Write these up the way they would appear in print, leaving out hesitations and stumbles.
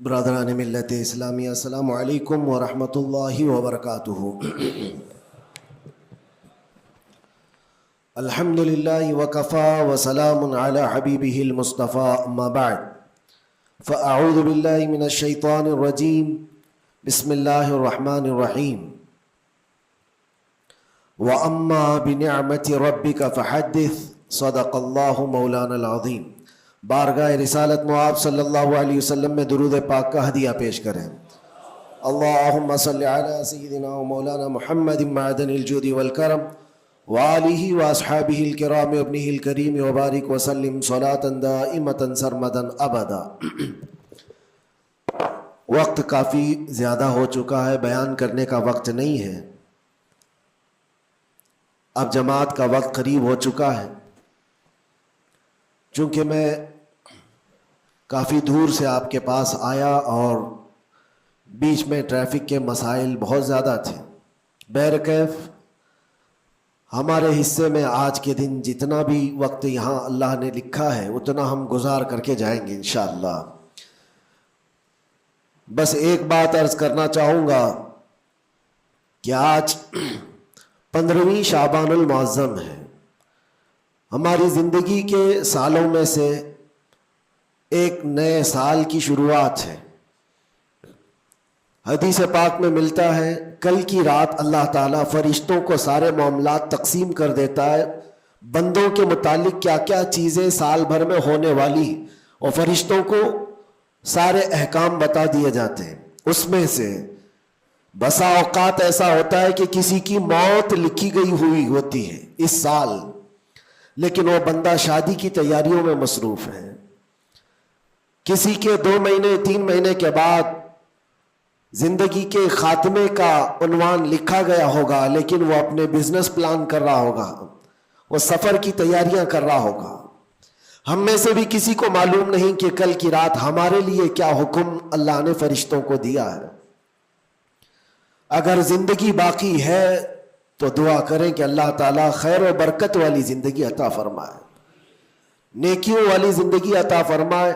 برادران ملت اسلامی، السلام علیکم ورحمۃ اللہ وبرکاتہ۔ الحمد للہ وکفا وسلام علی حبیبہ المصطفیٰ، اما بعد فاعوذ باللہ من الشیطان الرجیم، بسم اللہ الرحمن الرحیم۔ وَأَمَّا بِنِعْمَةِ رَبِّكَ فَحَدِّثْ، صدق اللہ مولانا العظیم۔ بارگاہ رسالت مآب صلی اللہ علیہ وسلم میں درود پاک کا ہدیہ پیش کریں۔ اللہم صلی علی سیدنا و مولانا محمد معدن الجود والکرم وآلہ واصحابہ الکرام وابنہ الکریم وبارک وسلم صلاة دائمة سرمدا ابدا۔ وقت کافی زیادہ ہو چکا ہے، بیان کرنے کا وقت نہیں ہے، اب جماعت کا وقت قریب ہو چکا ہے۔ چونکہ میں کافی دور سے آپ کے پاس آیا اور بیچ میں ٹریفک کے مسائل بہت زیادہ تھے، بہرکیف ہمارے حصے میں آج کے دن جتنا بھی وقت یہاں اللہ نے لکھا ہے اتنا ہم گزار کر کے جائیں گے انشاءاللہ۔ بس ایک بات عرض کرنا چاہوں گا کہ آج 15ویں شعبان المعظم ہے، ہماری زندگی کے سالوں میں سے ایک نئے سال کی شروعات ہے۔ حدیث پاک میں ملتا ہے کل کی رات اللہ تعالیٰ فرشتوں کو سارے معاملات تقسیم کر دیتا ہے، بندوں کے متعلق کیا کیا چیزیں سال بھر میں ہونے والی، اور فرشتوں کو سارے احکام بتا دیے جاتے ہیں۔ اس میں سے بسا اوقات ایسا ہوتا ہے کہ کسی کی موت لکھی گئی ہوئی ہوتی ہے اس سال، لیکن وہ بندہ شادی کی تیاریوں میں مصروف ہے۔ کسی کے 2 مہینے 3 مہینے کے بعد زندگی کے خاتمے کا عنوان لکھا گیا ہوگا، لیکن وہ اپنے بزنس پلان کر رہا ہوگا، وہ سفر کی تیاریاں کر رہا ہوگا۔ ہم میں سے بھی کسی کو معلوم نہیں کہ کل کی رات ہمارے لیے کیا حکم اللہ نے فرشتوں کو دیا ہے۔ اگر زندگی باقی ہے تو دعا کریں کہ اللہ تعالیٰ خیر و برکت والی زندگی عطا فرمائے، نیکیوں والی زندگی عطا فرمائے۔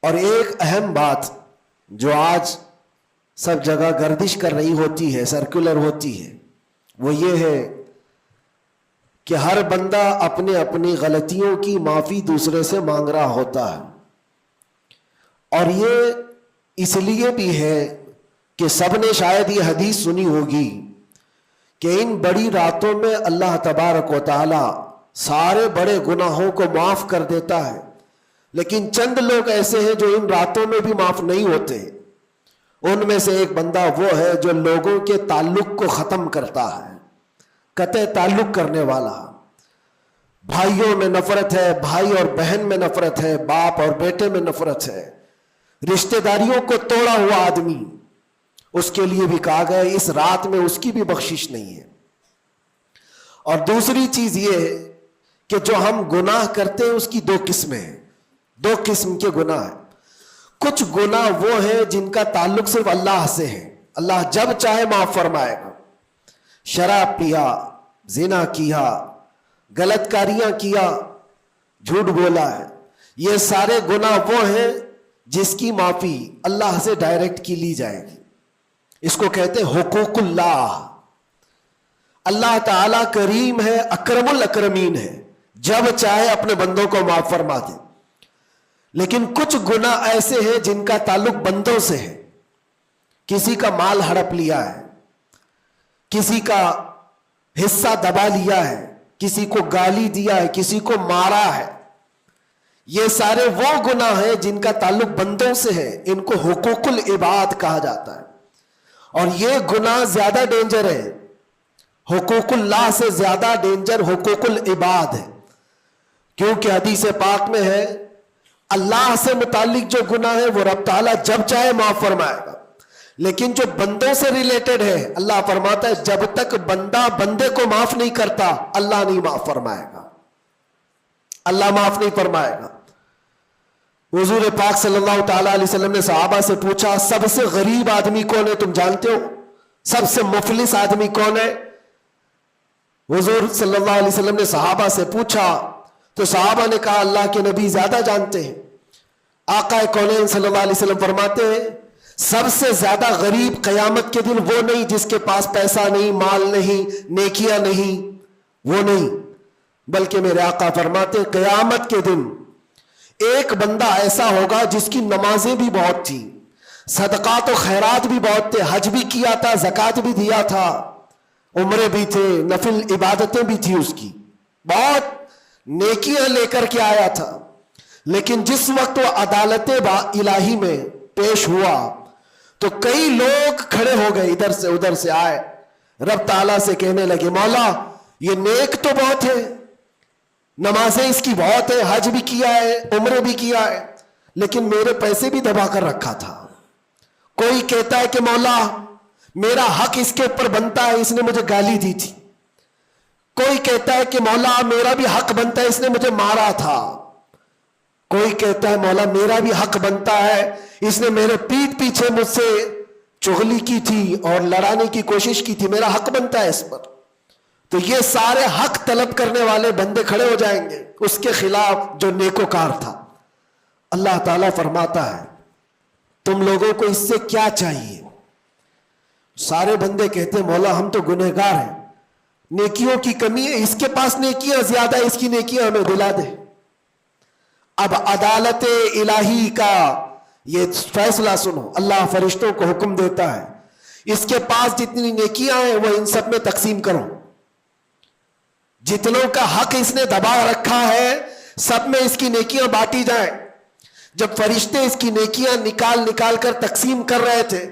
اور ایک اہم بات جو آج سب جگہ گردش کر رہی ہوتی ہے، سرکولر ہوتی ہے، وہ یہ ہے کہ ہر بندہ اپنے اپنی غلطیوں کی معافی دوسرے سے مانگ رہا ہوتا ہے۔ اور یہ اس لیے بھی ہے کہ سب نے شاید یہ حدیث سنی ہوگی کہ ان بڑی راتوں میں اللہ تبارک و تعالی سارے بڑے گناہوں کو معاف کر دیتا ہے، لیکن چند لوگ ایسے ہیں جو ان راتوں میں بھی معاف نہیں ہوتے۔ ان میں سے ایک بندہ وہ ہے جو لوگوں کے تعلق کو ختم کرتا ہے، قطع تعلق کرنے والا۔ بھائیوں میں نفرت ہے، بھائی اور بہن میں نفرت ہے، باپ اور بیٹے میں نفرت ہے، رشتہ داریوں کو توڑا ہوا آدمی، اس کے لیے بھی کہا گیا اس رات میں اس کی بھی بخشش نہیں ہے۔ اور دوسری چیز یہ ہے کہ جو ہم گناہ کرتے ہیں اس کی 2 قسمیں ہیں، 2 قسم کے گناہ ہیں۔ کچھ گناہ وہ ہیں جن کا تعلق صرف اللہ سے ہے، اللہ جب چاہے معاف فرمائے گا۔ شراب پیا، زنا کیا، غلط کاریاں کیا، جھوٹ بولا ہے، یہ سارے گناہ وہ ہیں جس کی معافی اللہ سے ڈائریکٹ کی لی جائے گی۔ اس کو کہتے ہیں حقوق اللہ۔ اللہ تعالیٰ کریم ہے، اکرم الاکرمین ہے، جب چاہے اپنے بندوں کو معاف فرما دے۔ لیکن کچھ گناہ ایسے ہیں جن کا تعلق بندوں سے ہے، کسی کا مال ہڑپ لیا ہے، کسی کا حصہ دبا لیا ہے، کسی کو گالی دیا ہے، کسی کو مارا ہے، یہ سارے وہ گناہ ہیں جن کا تعلق بندوں سے ہے، ان کو حقوق العباد کہا جاتا ہے۔ اور یہ گناہ زیادہ ڈینجر ہے، حقوق اللہ سے زیادہ ڈینجر حقوق العباد ہے، کیونکہ حدیث پاک میں ہے اللہ سے متعلق جو گناہ ہے وہ رب تعالیٰ جب چاہے معاف فرمائے گا، لیکن جو بندوں سے ریلیٹڈ ہے اللہ فرماتا ہے جب تک بندہ بندے کو معاف نہیں کرتا اللہ نہیں معاف فرمائے گا، اللہ معاف نہیں فرمائے گا۔ حضور پاک صلی اللہ تعالیٰ علیہ وسلم نے صحابہ سے پوچھا سب سے غریب آدمی کون ہے، تم جانتے ہو؟ سب سے مفلس آدمی کون ہے؟ حضور صلی اللہ علیہ وسلم نے صحابہ سے پوچھا تو صحابہ نے کہا اللہ کے نبی زیادہ جانتے ہیں۔ آقا کونین صلی اللہ علیہ وسلم فرماتے ہیں سب سے زیادہ غریب قیامت کے دن وہ نہیں جس کے پاس پیسہ نہیں، مال نہیں، نیکیاں نہیں، وہ نہیں، بلکہ میرے آقا فرماتے ہیں قیامت کے دن ایک بندہ ایسا ہوگا جس کی نمازیں بھی بہت تھی، صدقات و خیرات بھی بہت تھے، حج بھی کیا تھا، زکوٰۃ بھی دیا تھا، عمرے بھی تھے، نفل عبادتیں بھی تھی، اس کی بہت نیکیاں لے کر کے آیا تھا، لیکن جس وقت وہ عدالت الہی میں پیش ہوا تو کئی لوگ کھڑے ہو گئے، ادھر سے ادھر سے آئے، رب تعالیٰ سے کہنے لگے مولا یہ نیک تو بہت ہے، نمازیں اس کی بہت ہے، حج بھی کیا ہے، عمرے بھی کیا ہے، لیکن میرے پیسے بھی دبا کر رکھا تھا۔ کوئی کہتا ہے کہ مولا میرا حق اس کے اوپر بنتا ہے، اس نے مجھے گالی دی تھی، کوئی کہتا ہے کہ مولا میرا بھی حق بنتا ہے، اس نے مجھے مارا تھا، کوئی کہتا ہے مولا میرا بھی حق بنتا ہے، اس نے میرے پیٹھ پیچھے مجھ سے چغلی کی تھی اور لڑانے کی کوشش کی تھی، میرا حق بنتا ہے اس پر۔ تو یہ سارے حق طلب کرنے والے بندے کھڑے ہو جائیں گے اس کے خلاف جو نیکوکار تھا۔ اللہ تعالیٰ فرماتا ہے تم لوگوں کو اس سے کیا چاہیے؟ سارے بندے کہتے ہیں مولا ہم تو گنہگار ہیں، نیکیوں کی کمی ہے، اس کے پاس نیکیاں زیادہ ہے، اس کی نیکیاں ہمیں دلا دے۔ اب عدالت الہی کا یہ فیصلہ سنو، اللہ فرشتوں کو حکم دیتا ہے اس کے پاس جتنی نیکیاں ہیں وہ ان سب میں تقسیم کرو، جتنوں کا حق اس نے دبا رکھا ہے سب میں اس کی نیکیاں بانٹی جائیں۔ جب فرشتے اس کی نیکیاں نکال نکال کر تقسیم کر رہے تھے،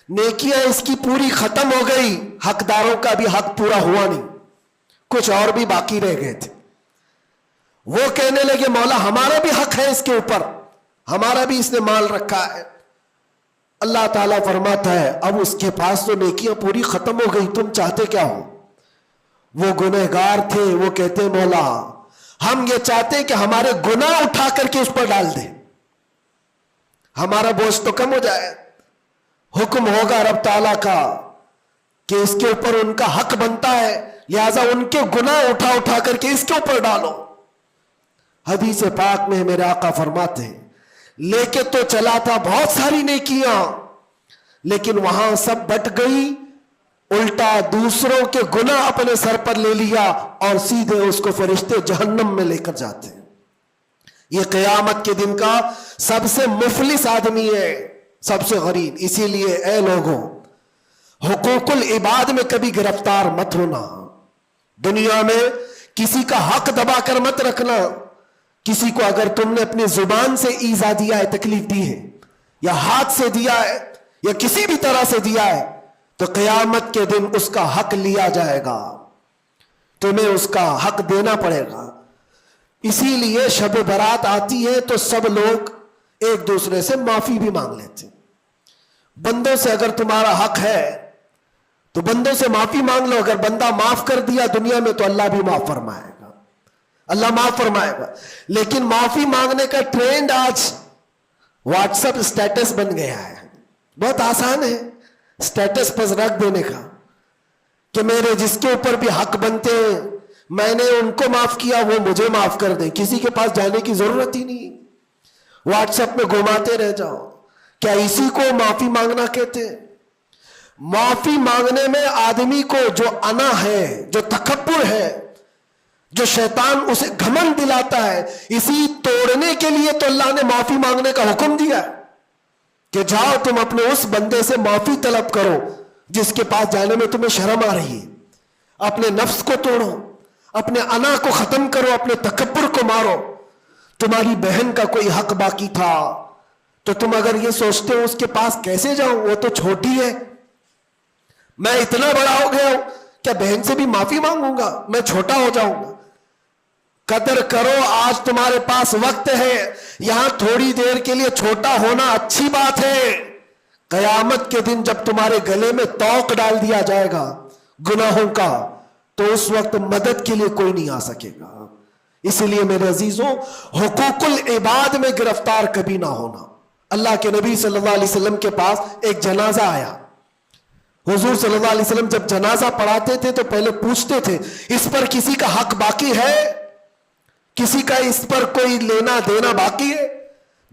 نیکیاں اس کی پوری ختم ہو گئی، حقداروں کا بھی حق پورا ہوا نہیں، کچھ اور بھی باقی رہ گئے تھے۔ وہ کہنے لگے مولا ہمارا بھی حق ہے اس کے اوپر، ہمارا بھی اس نے مال رکھا ہے۔ اللہ تعالیٰ فرماتا ہے اب اس کے پاس تو نیکیاں پوری ختم ہو گئی، تم چاہتے کیا ہو؟ وہ گنہگار تھے، وہ کہتے مولا ہم یہ چاہتے ہیں کہ ہمارے گناہ اٹھا کر کے اس پر ڈال دیں، ہمارا بوجھ تو کم ہو جائے۔ حکم ہوگا رب تعالیٰ کا کہ اس کے اوپر ان کا حق بنتا ہے، لہذا ان کے گناہ اٹھا اٹھا کر کے اس کے اوپر ڈالو۔ حدیث پاک میں میرے آقا فرماتے ہیں لے کے تو چلا تھا بہت ساری نیکیاں، لیکن وہاں سب بٹ گئی، الٹا دوسروں کے گناہ اپنے سر پر لے لیا اور سیدھے اس کو فرشتے جہنم میں لے کر جاتے ہیں۔ یہ قیامت کے دن کا سب سے مفلس آدمی ہے، سب سے غریب۔ اسی لیے اے لوگوں حقوق العباد میں کبھی گرفتار مت ہونا، دنیا میں کسی کا حق دبا کر مت رکھنا۔ کسی کو اگر تم نے اپنی زبان سے ایذا دیا ہے، تکلیف دی ہے، یا ہاتھ سے دیا ہے، یا کسی بھی طرح سے دیا ہے، تو قیامت کے دن اس کا حق لیا جائے گا، تمہیں اس کا حق دینا پڑے گا۔ اسی لیے شب برات آتی ہے تو سب لوگ ایک دوسرے سے معافی بھی مانگ لیتے ہیں۔ بندوں سے اگر تمہارا حق ہے تو بندوں سے معافی مانگ لو، اگر بندہ معاف کر دیا دنیا میں تو اللہ بھی معاف فرمائے گا، اللہ معاف فرمائے گا۔ لیکن معافی مانگنے کا ٹرینڈ آج واٹس ایپ اسٹیٹس بن گیا ہے، بہت آسان ہے اسٹیٹس پر رکھ دینے کا کہ میرے جس کے اوپر بھی حق بنتے ہیں میں نے ان کو معاف کیا، وہ مجھے معاف کر دیں، کسی کے پاس جانے کی ضرورت ہی نہیں، واٹس ایپ میں گھماتے رہ جاؤ۔ کیا اسی کو معافی مانگنا کہتے ہیں؟ معافی مانگنے میں آدمی کو جو انا ہے، جو تکبر ہے، جو شیطان اسے گھمنڈ دلاتا ہے، اسی توڑنے کے لیے تو اللہ نے معافی مانگنے کا حکم دیا ہے کہ جاؤ تم اپنے اس بندے سے معافی طلب کرو جس کے پاس جانے میں تمہیں شرم آ رہی ہے۔ اپنے نفس کو توڑو، اپنے انا کو ختم کرو، اپنے تکبر کو مارو۔ تمہاری بہن کا کوئی حق باقی تھا تو تم اگر یہ سوچتے ہو اس کے پاس کیسے جاؤں، وہ تو چھوٹی ہے، میں اتنا بڑا ہو گیا ہوں، کیا بہن سے بھی معافی مانگوں گا، میں چھوٹا ہو جاؤں گا؟ قدر کرو، آج تمہارے پاس وقت ہے، یہاں تھوڑی دیر کے لیے چھوٹا ہونا اچھی بات ہے۔ قیامت کے دن جب تمہارے گلے میں توق ڈال دیا جائے گا گناہوں کا تو اس وقت مدد کے لیے کوئی نہیں آ سکے گا۔ اسی لیے میرے عزیزوں حقوق العباد میں گرفتار کبھی نہ ہونا۔ اللہ کے نبی صلی اللہ علیہ وسلم کے پاس ایک جنازہ آیا، حضور صلی اللہ علیہ وسلم جب جنازہ پڑھاتے تھے تو پہلے پوچھتے تھے اس پر کسی کا حق باقی ہے، کسی کا اس پر کوئی لینا دینا باقی ہے؟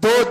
2